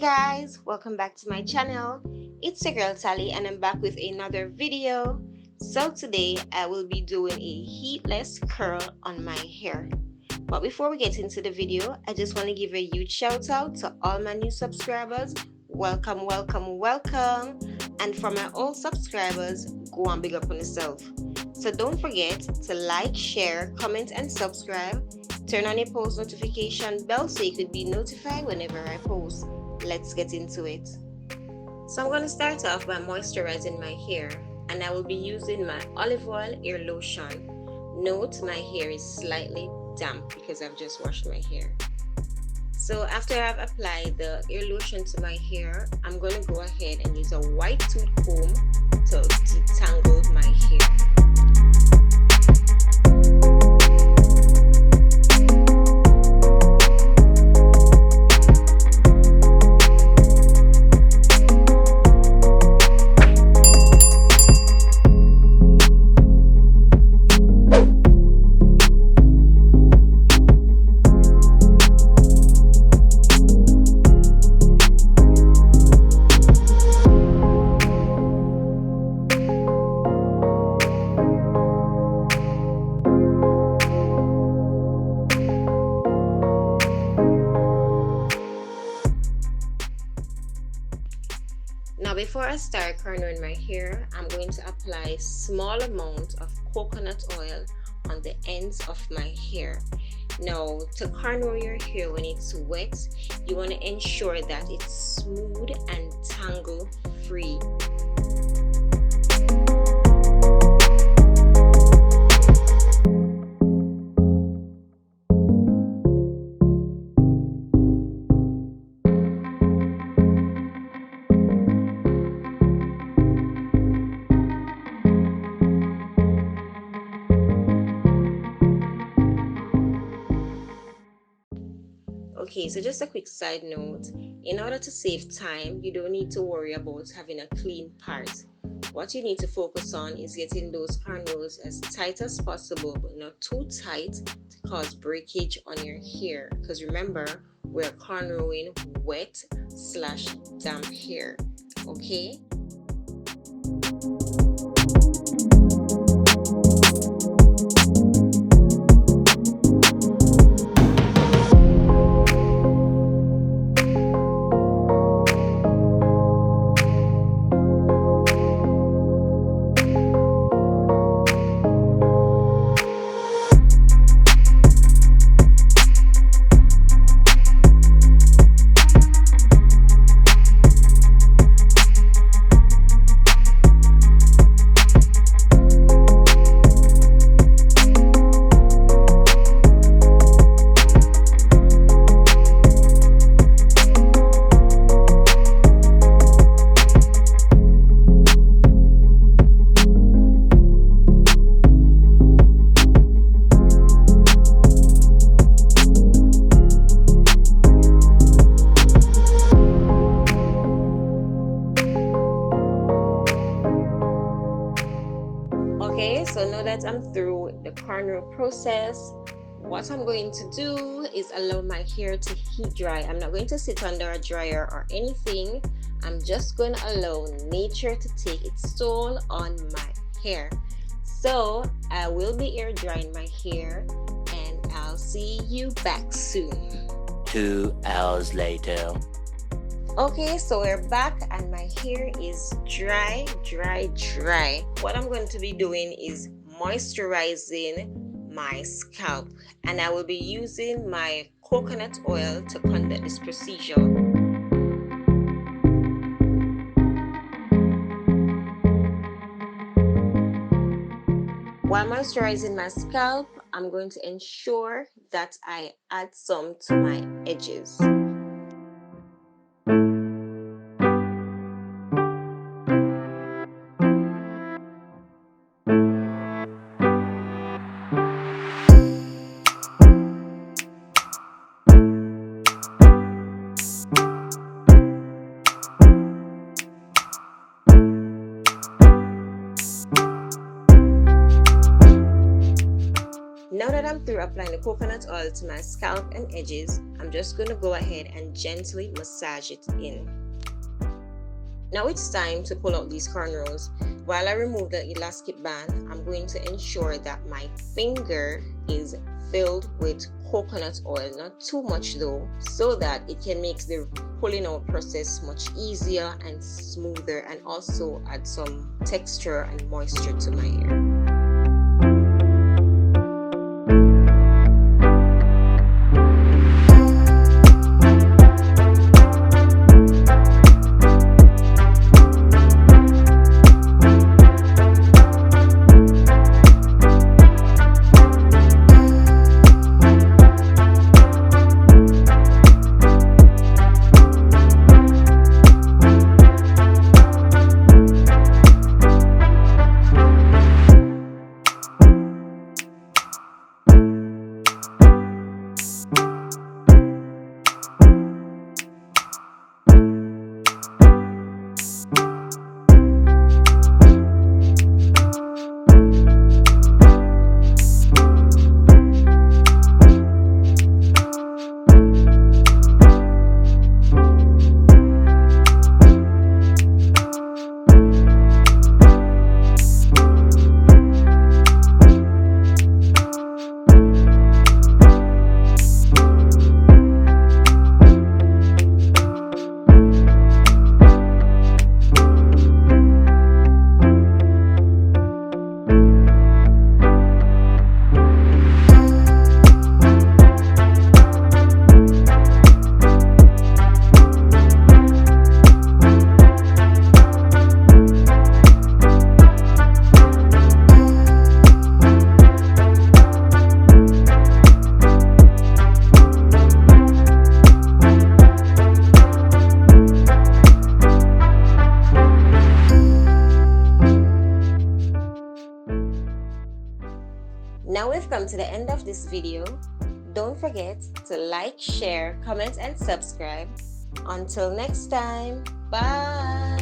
guys, welcome back to my channel. It's your girl Talie and I'm back with another video. So today I will be doing a heatless curl on my hair. But before we get into the video, I just want to give a huge shout out to all my new subscribers. Welcome, welcome, welcome. And for my old subscribers, go and big up on yourself. So don't forget to like, share, comment and subscribe. Turn on your post notification bell so you could be notified whenever I post. Let's get into it. So I'm going to start off by moisturizing my hair, and I will be using my olive oil ear lotion. Note my hair is slightly damp because I've just washed my hair. So after I've applied the ear lotion to my hair, I'm going to go ahead and use a white tooth comb to detangle my hair. Now before I start cornrowing my hair, I'm going to apply small amount of coconut oil on the ends of my hair. Now to cornrow your hair when it's wet, you want to ensure that it's smooth and tangle free. Okay, so just a quick side note, in order to save time, you don't need to worry about having a clean part. What you need to focus on is getting those cornrows as tight as possible, but not too tight to cause breakage on your hair. Because remember, we're cornrowing wet/damp hair, okay? Okay, so now that I'm through the cornrow process, what I'm going to do is allow my hair to heat dry. I'm not going to sit under a dryer or anything. I'm just going to allow nature to take its toll on my hair. So I will be air drying my hair and I'll see you back soon. 2 hours later. Okay, so we're back and my hair is dry. What I'm going to be doing is moisturizing my scalp, and I will be using my coconut oil to conduct this procedure. While moisturizing my scalp, I'm going to ensure that I add some to my edges. Now that I'm After applying the coconut oil to my scalp and edges, I'm just going to go ahead and gently massage it in. Now it's time to pull out these cornrows. While I remove the elastic band, I'm going to ensure that my finger is filled with coconut oil, not too much though, so that it can make the pulling out process much easier and smoother, and also add some texture and moisture to my hair. Now we've come to the end of this video. Don't forget to like, share, comment, and subscribe. Until next time, bye!